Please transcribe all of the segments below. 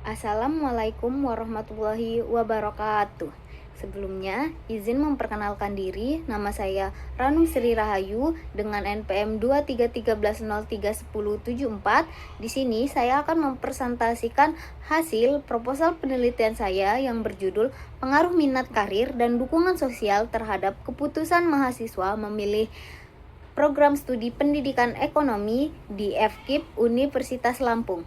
Assalamualaikum warahmatullahi wabarakatuh. Sebelumnya, izin memperkenalkan diri. Nama saya Ranu Sri Rahayu dengan NPM 23311031074. Di sini saya akan mempresentasikan hasil proposal penelitian saya yang berjudul Pengaruh Minat Karir dan Dukungan Sosial terhadap Keputusan Mahasiswa Memilih Program Studi Pendidikan Ekonomi di FKIP Universitas Lampung.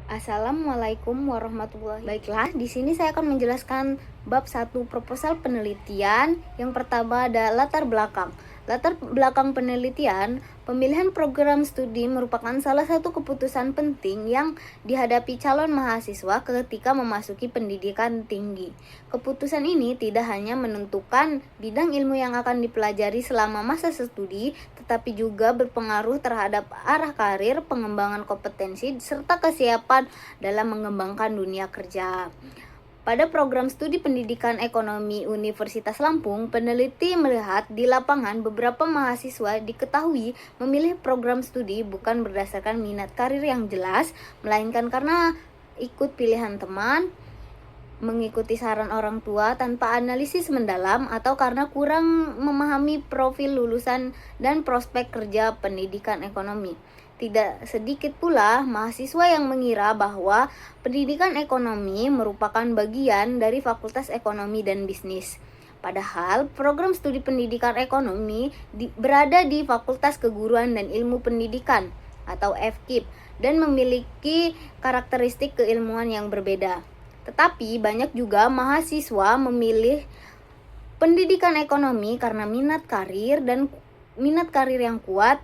Assalamualaikum warahmatullahi wabarakatuh. Baiklah, di sini saya akan menjelaskan bab 1 proposal penelitian. Yang pertama ada latar belakang. Latar belakang penelitian, pemilihan program studi merupakan salah satu keputusan penting yang dihadapi calon mahasiswa ketika memasuki pendidikan tinggi. Keputusan ini tidak hanya menentukan bidang ilmu yang akan dipelajari selama masa studi, tetapi juga berpengaruh terhadap arah karir, pengembangan kompetensi, serta kesiapan dalam mengembangkan dunia kerja. Pada program studi pendidikan ekonomi Universitas Lampung, peneliti melihat di lapangan beberapa mahasiswa diketahui memilih program studi bukan berdasarkan minat karir yang jelas, melainkan karena ikut pilihan teman, mengikuti saran orang tua tanpa analisis mendalam, atau karena kurang memahami profil lulusan dan prospek kerja pendidikan ekonomi. Tidak sedikit pula mahasiswa yang mengira bahwa pendidikan ekonomi merupakan bagian dari Fakultas Ekonomi dan Bisnis. Padahal program studi pendidikan ekonomi berada di Fakultas Keguruan dan Ilmu Pendidikan atau FKIP dan memiliki karakteristik keilmuan yang berbeda. Tetapi banyak juga mahasiswa memilih pendidikan ekonomi karena minat karir yang kuat,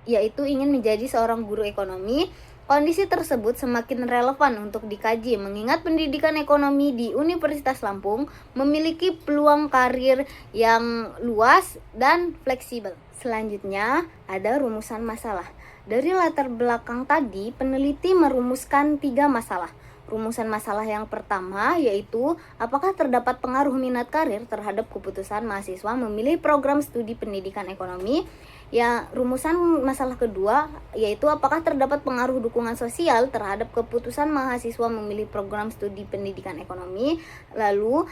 yaitu ingin menjadi seorang guru ekonomi. Kondisi tersebut semakin relevan untuk dikaji mengingat pendidikan ekonomi di Universitas Lampung memiliki peluang karir yang luas dan fleksibel. Selanjutnya, ada rumusan masalah. Dari latar belakang tadi, peneliti merumuskan 3 masalah. Rumusan masalah yang pertama yaitu apakah terdapat pengaruh minat karir terhadap keputusan mahasiswa memilih program studi pendidikan ekonomi. Ya, rumusan masalah kedua yaitu apakah terdapat pengaruh dukungan sosial terhadap keputusan mahasiswa memilih program studi pendidikan ekonomi. Lalu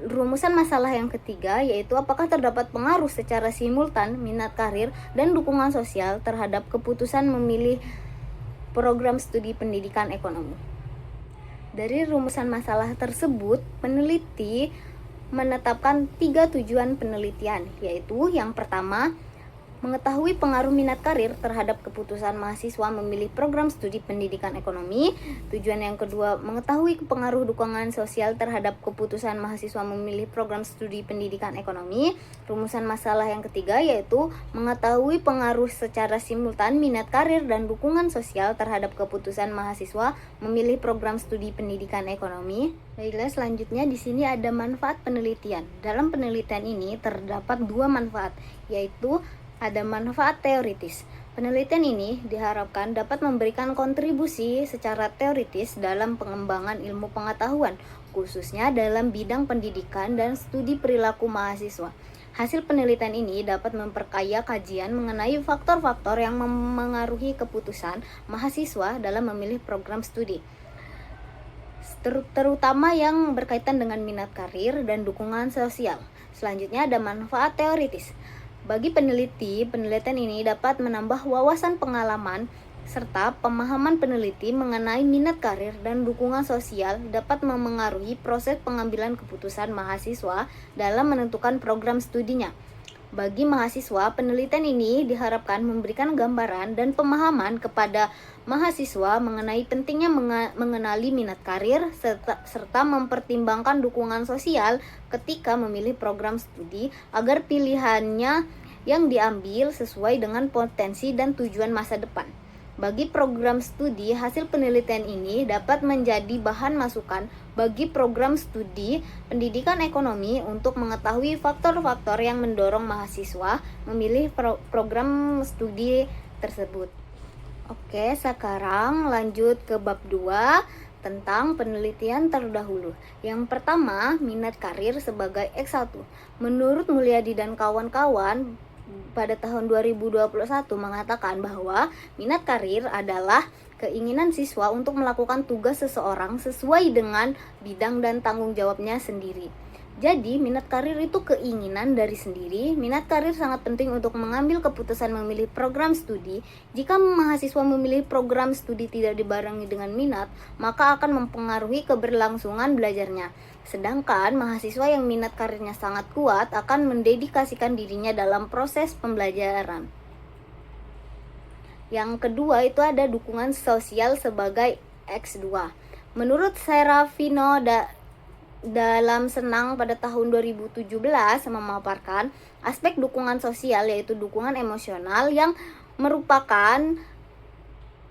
rumusan masalah yang ketiga yaitu apakah terdapat pengaruh secara simultan minat karir dan dukungan sosial terhadap keputusan memilih program studi pendidikan ekonomi. Dari rumusan masalah tersebut, peneliti menetapkan 3 tujuan penelitian, yaitu yang pertama, mengetahui pengaruh minat karir terhadap keputusan mahasiswa memilih program studi pendidikan ekonomi. Tujuan yang kedua, mengetahui pengaruh dukungan sosial terhadap keputusan mahasiswa memilih program studi pendidikan ekonomi. Rumusan masalah yang ketiga yaitu mengetahui pengaruh secara simultan minat karir dan dukungan sosial terhadap keputusan mahasiswa memilih program studi pendidikan ekonomi. Baiklah, selanjutnya di sini ada manfaat penelitian. Dalam penelitian ini terdapat 2 manfaat, yaitu ada manfaat teoritis. Penelitian ini diharapkan dapat memberikan kontribusi secara teoritis dalam pengembangan ilmu pengetahuan, khususnya dalam bidang pendidikan dan studi perilaku mahasiswa. Hasil penelitian ini dapat memperkaya kajian mengenai faktor-faktor yang memengaruhi keputusan mahasiswa dalam memilih program studi, terutama yang berkaitan dengan minat karir dan dukungan sosial. Selanjutnya ada manfaat teoritis. Bagi peneliti, penelitian ini dapat menambah wawasan pengalaman serta pemahaman peneliti mengenai minat karir dan dukungan sosial dapat memengaruhi proses pengambilan keputusan mahasiswa dalam menentukan program studinya. Bagi mahasiswa, penelitian ini diharapkan memberikan gambaran dan pemahaman kepada mahasiswa mengenai pentingnya mengenali minat karir serta mempertimbangkan dukungan sosial ketika memilih program studi agar pilihannya yang diambil sesuai dengan potensi dan tujuan masa depan. Bagi program studi, hasil penelitian ini dapat menjadi bahan masukan bagi program studi pendidikan ekonomi untuk mengetahui faktor-faktor yang mendorong mahasiswa memilih program studi tersebut. Oke, sekarang lanjut ke bab 2 tentang penelitian terdahulu. Yang pertama, minat karir sebagai X1. Menurut Mulyadi dan kawan-kawan, pada tahun 2021 mengatakan bahwa minat karir adalah keinginan siswa untuk melakukan tugas seseorang sesuai dengan bidang dan tanggung jawabnya sendiri. Jadi, minat karir itu keinginan dari sendiri. Minat karir sangat penting untuk mengambil keputusan memilih program studi. Jika mahasiswa memilih program studi tidak dibarengi dengan minat, maka akan mempengaruhi keberlangsungan belajarnya. Sedangkan mahasiswa yang minat karirnya sangat kuat akan mendedikasikan dirinya dalam proses pembelajaran. Yang kedua itu ada dukungan sosial sebagai X2. Menurut Serafino dalam Senang pada tahun 2017 memaparkan aspek dukungan sosial, yaitu dukungan emosional yang merupakan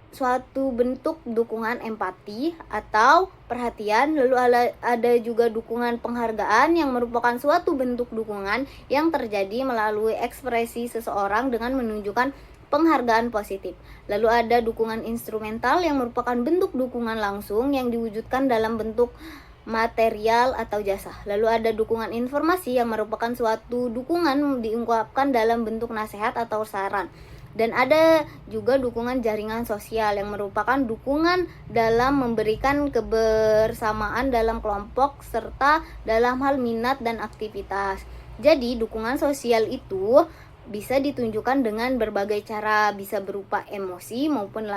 suatu bentuk dukungan empati atau perhatian. Lalu ada juga dukungan penghargaan yang merupakan suatu bentuk dukungan yang terjadi melalui ekspresi seseorang dengan menunjukkan penghargaan positif. Lalu ada dukungan instrumental yang merupakan bentuk dukungan langsung yang diwujudkan dalam bentuk material atau jasa. Lalu ada dukungan informasi yang merupakan suatu dukungan diungkapkan dalam bentuk nasihat atau saran. Dan ada juga dukungan jaringan sosial yang merupakan dukungan dalam memberikan kebersamaan dalam kelompok serta dalam hal minat dan aktivitas. Jadi dukungan sosial itu bisa ditunjukkan dengan berbagai cara, bisa berupa emosi maupun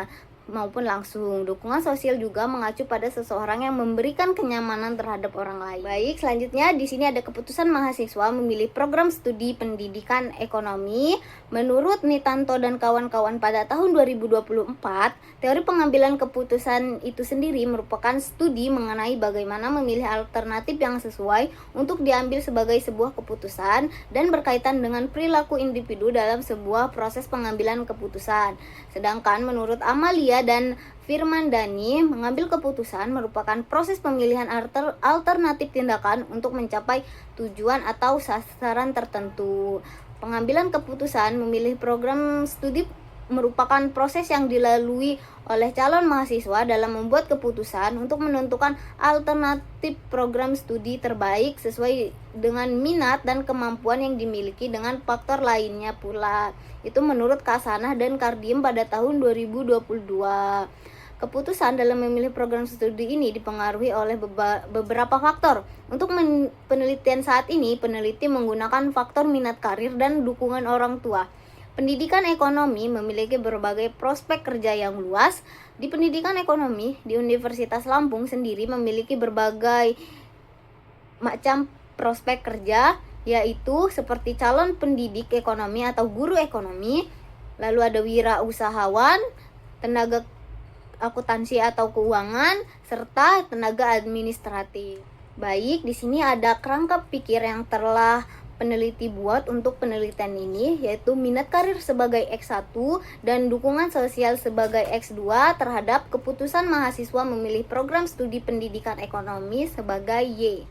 langsung. Dukungan sosial juga mengacu pada seseorang yang memberikan kenyamanan terhadap orang lain. Baik, selanjutnya di sini ada keputusan mahasiswa memilih program studi pendidikan ekonomi. Menurut Nitanto dan kawan-kawan pada tahun 2024, teori pengambilan keputusan itu sendiri merupakan studi mengenai bagaimana memilih alternatif yang sesuai untuk diambil sebagai sebuah keputusan dan berkaitan dengan perilaku individu dalam sebuah proses pengambilan keputusan. Sedangkan menurut Amalia dan Firmandani, mengambil keputusan merupakan proses pemilihan alternatif tindakan untuk mencapai tujuan atau sasaran tertentu. Pengambilan keputusan memilih program studi merupakan proses yang dilalui oleh calon mahasiswa dalam membuat keputusan untuk menentukan alternatif program studi terbaik sesuai dengan minat dan kemampuan yang dimiliki dengan faktor lainnya pula. Itu menurut Kasanah dan Kardiem pada tahun 2022. Keputusan dalam memilih program studi ini dipengaruhi oleh beberapa faktor. Untuk penelitian saat ini, peneliti menggunakan faktor minat karir dan dukungan orang tua. Pendidikan ekonomi memiliki berbagai prospek kerja yang luas. Di pendidikan ekonomi di Universitas Lampung sendiri memiliki berbagai macam prospek kerja, yaitu seperti calon pendidik ekonomi atau guru ekonomi, lalu ada wirausahawan, tenaga akuntansi atau keuangan, serta tenaga administratif. Baik, di sini ada kerangka pikir yang telah peneliti buat untuk penelitian ini, yaitu minat karir sebagai X1 dan dukungan sosial sebagai X2 terhadap keputusan mahasiswa memilih program studi pendidikan ekonomi sebagai Y.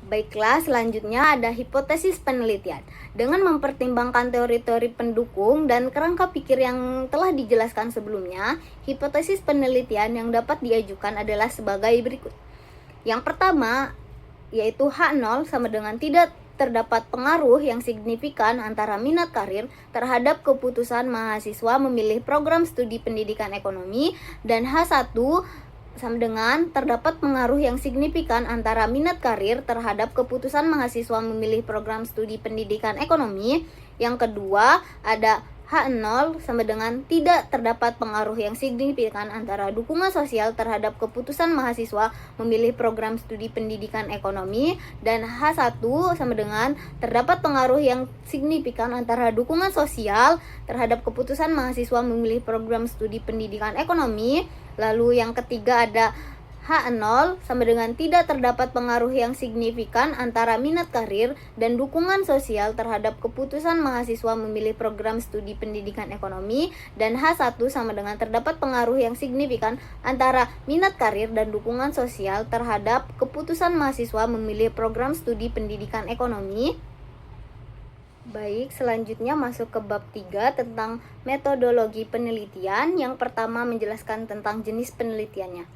Baiklah, selanjutnya ada hipotesis penelitian. Dengan mempertimbangkan teori-teori pendukung dan kerangka pikir yang telah dijelaskan sebelumnya, hipotesis penelitian yang dapat diajukan adalah sebagai berikut. Yang pertama, yaitu H0 sama dengan tidak terdapat pengaruh yang signifikan antara minat karir terhadap keputusan mahasiswa memilih program studi pendidikan ekonomi, dan H1 sama dengan terdapat pengaruh yang signifikan antara minat karir terhadap keputusan mahasiswa memilih program studi pendidikan ekonomi. Yang kedua ada H0 sama dengan tidak terdapat pengaruh yang signifikan antara dukungan sosial terhadap keputusan mahasiswa memilih program studi pendidikan ekonomi, dan H1 sama dengan terdapat pengaruh yang signifikan antara dukungan sosial terhadap keputusan mahasiswa memilih program studi pendidikan ekonomi. Lalu yang ketiga ada H0 sama dengan tidak terdapat pengaruh yang signifikan antara minat karir dan dukungan sosial terhadap keputusan mahasiswa memilih program studi pendidikan ekonomi, dan H1 sama dengan terdapat pengaruh yang signifikan antara minat karir dan dukungan sosial terhadap keputusan mahasiswa memilih program studi pendidikan ekonomi. Baik, selanjutnya masuk ke bab 3 tentang metodologi penelitian. Yang pertama menjelaskan tentang jenis penelitiannya.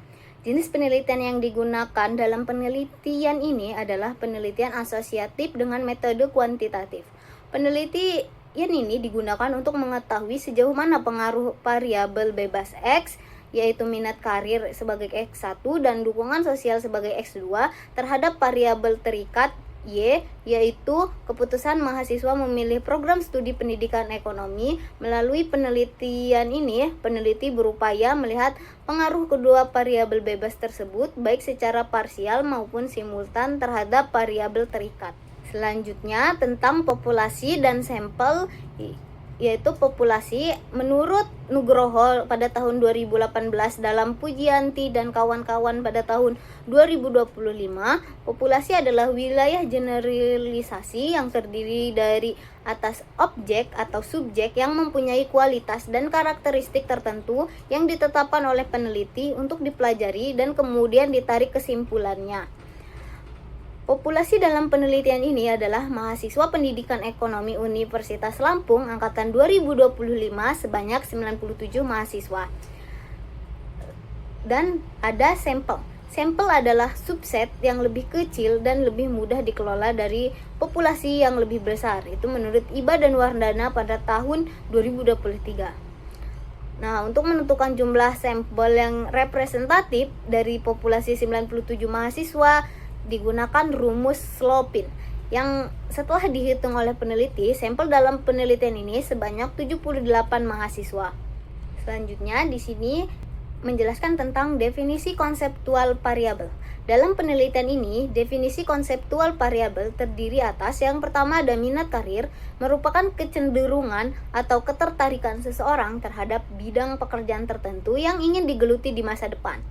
Jenis penelitian yang digunakan dalam penelitian ini adalah penelitian asosiatif dengan metode kuantitatif. Penelitian ini digunakan untuk mengetahui sejauh mana pengaruh variabel bebas X yaitu minat karir sebagai X1 dan dukungan sosial sebagai X2 terhadap variabel terikat Y, yaitu keputusan mahasiswa memilih program studi pendidikan ekonomi. Melalui penelitian ini, peneliti berupaya melihat pengaruh kedua variabel bebas tersebut baik secara parsial maupun simultan terhadap variabel terikat. Selanjutnya tentang populasi dan sampel, yaitu populasi. Menurut Nugroho pada tahun 2018 dalam Pujianti dan kawan-kawan pada tahun 2025, populasi adalah wilayah generalisasi yang terdiri dari atas objek atau subjek yang mempunyai kualitas dan karakteristik tertentu yang ditetapkan oleh peneliti untuk dipelajari dan kemudian ditarik kesimpulannya. Populasi dalam penelitian ini adalah mahasiswa pendidikan ekonomi Universitas Lampung angkatan 2025 sebanyak 97 mahasiswa. Dan ada sampel. Sampel adalah subset yang lebih kecil dan lebih mudah dikelola dari populasi yang lebih besar. Itu menurut Iba dan Wardana pada tahun 2023. Nah, untuk menentukan jumlah sampel yang representatif dari populasi 97 mahasiswa digunakan rumus Slopin yang setelah dihitung oleh peneliti, sampel dalam penelitian ini sebanyak 78 mahasiswa. Selanjutnya di sini menjelaskan tentang definisi konseptual variabel. Dalam penelitian ini, definisi konseptual variabel terdiri atas yang pertama ada minat karir, merupakan kecenderungan atau ketertarikan seseorang terhadap bidang pekerjaan tertentu yang ingin digeluti di masa depan.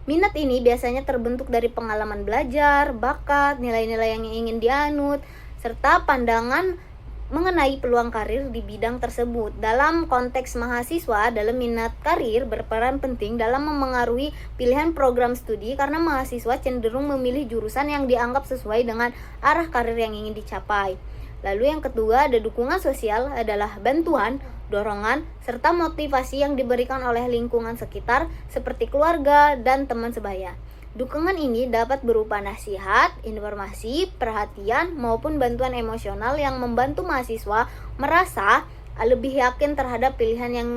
Minat ini biasanya terbentuk dari pengalaman belajar, bakat, nilai-nilai yang ingin dianut, serta pandangan mengenai peluang karir di bidang tersebut. Dalam konteks mahasiswa, dalam minat karir berperan penting dalam memengaruhi pilihan program studi karena mahasiswa cenderung memilih jurusan yang dianggap sesuai dengan arah karir yang ingin dicapai. Lalu yang kedua ada dukungan sosial adalah bantuan, dorongan, serta motivasi yang diberikan oleh lingkungan sekitar seperti keluarga dan teman sebaya. Dukungan ini dapat berupa nasihat, informasi, perhatian, maupun bantuan emosional yang membantu mahasiswa merasa lebih yakin terhadap pilihan yang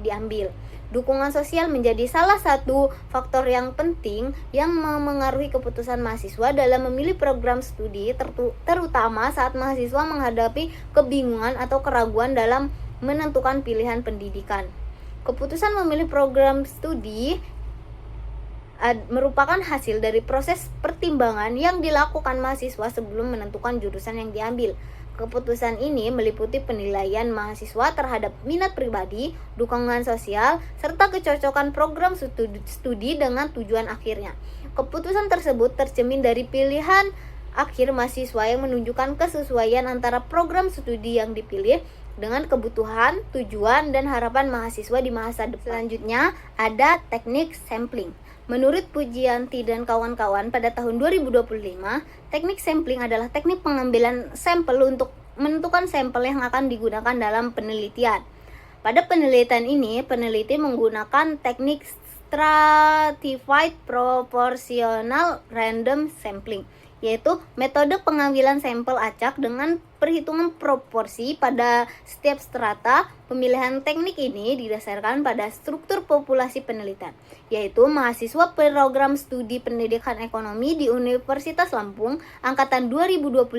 diambil. Dukungan sosial menjadi salah satu faktor yang penting yang memengaruhi keputusan mahasiswa dalam memilih program studi, terutama saat mahasiswa menghadapi kebingungan atau keraguan dalam menentukan pilihan pendidikan. Keputusan memilih program studi merupakan hasil dari proses pertimbangan yang dilakukan mahasiswa sebelum menentukan jurusan yang diambil. Keputusan ini meliputi penilaian mahasiswa terhadap minat pribadi, dukungan sosial, serta kecocokan program studi dengan tujuan akhirnya. Keputusan tersebut tercermin dari pilihan akhir mahasiswa yang menunjukkan kesesuaian antara program studi yang dipilih dengan kebutuhan, tujuan, dan harapan mahasiswa di masa depan. Selanjutnya ada teknik sampling. Menurut Pujianti dan kawan-kawan pada tahun 2025, teknik sampling adalah teknik pengambilan sampel untuk menentukan sampel yang akan digunakan dalam penelitian. Pada penelitian ini, peneliti menggunakan teknik stratified proportional random sampling, yaitu metode pengambilan sampel acak dengan perhitungan proporsi pada setiap strata. Pemilihan teknik ini didasarkan pada struktur populasi penelitian, yaitu mahasiswa program studi pendidikan ekonomi di Universitas Lampung angkatan 2025,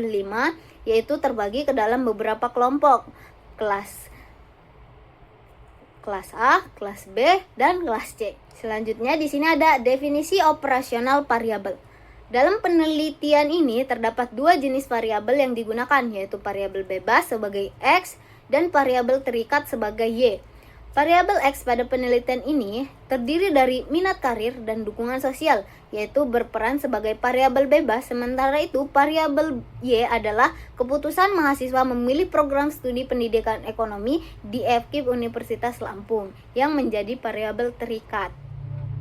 yaitu terbagi ke dalam beberapa kelompok, kelas A, kelas B, dan kelas C. Selanjutnya di sini ada definisi operasional variabel. Dalam penelitian ini terdapat dua jenis variabel yang digunakan, yaitu variabel bebas sebagai X dan variabel terikat sebagai Y. Variabel X pada penelitian ini terdiri dari minat karir dan dukungan sosial, yaitu berperan sebagai variabel bebas. Sementara itu, variabel Y adalah keputusan mahasiswa memilih program studi pendidikan ekonomi di FKIP Universitas Lampung yang menjadi variabel terikat.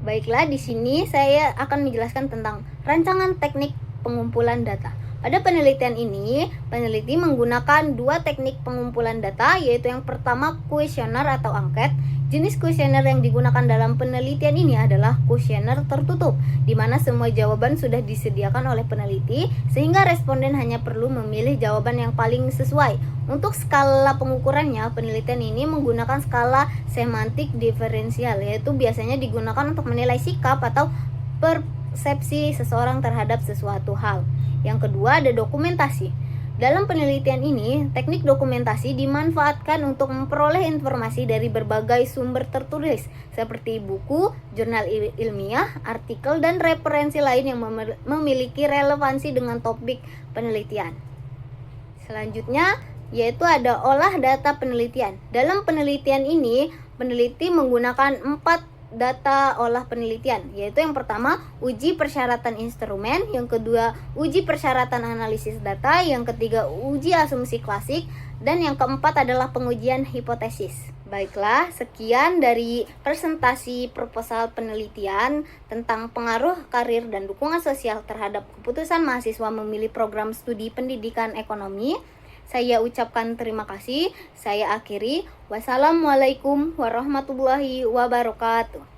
Baiklah, di sini saya akan menjelaskan tentang rancangan teknik pengumpulan data. Pada penelitian ini, peneliti menggunakan dua teknik pengumpulan data, yaitu yang pertama kuesioner atau angket. Jenis kuesioner yang digunakan dalam penelitian ini adalah kuesioner tertutup, di mana semua jawaban sudah disediakan oleh peneliti, sehingga responden hanya perlu memilih jawaban yang paling sesuai. Untuk skala pengukurannya, penelitian ini menggunakan skala semantik diferensial, yaitu biasanya digunakan untuk menilai sikap atau persepsi seseorang terhadap sesuatu hal. Yang kedua ada dokumentasi. Dalam penelitian ini, teknik dokumentasi dimanfaatkan untuk memperoleh informasi dari berbagai sumber tertulis seperti buku, jurnal ilmiah, artikel, dan referensi lain yang memiliki relevansi dengan topik penelitian. Selanjutnya yaitu ada olah data penelitian. Dalam penelitian ini, peneliti menggunakan 4 data olah penelitian, yaitu yang pertama uji persyaratan instrumen, yang kedua uji persyaratan analisis data, yang ketiga uji asumsi klasik, dan yang keempat adalah pengujian hipotesis. Baiklah, sekian dari presentasi proposal penelitian tentang pengaruh karir dan dukungan sosial terhadap keputusan mahasiswa memilih program studi pendidikan ekonomi. Saya ucapkan terima kasih. Saya akhiri. Wassalamualaikum warahmatullahi wabarakatuh.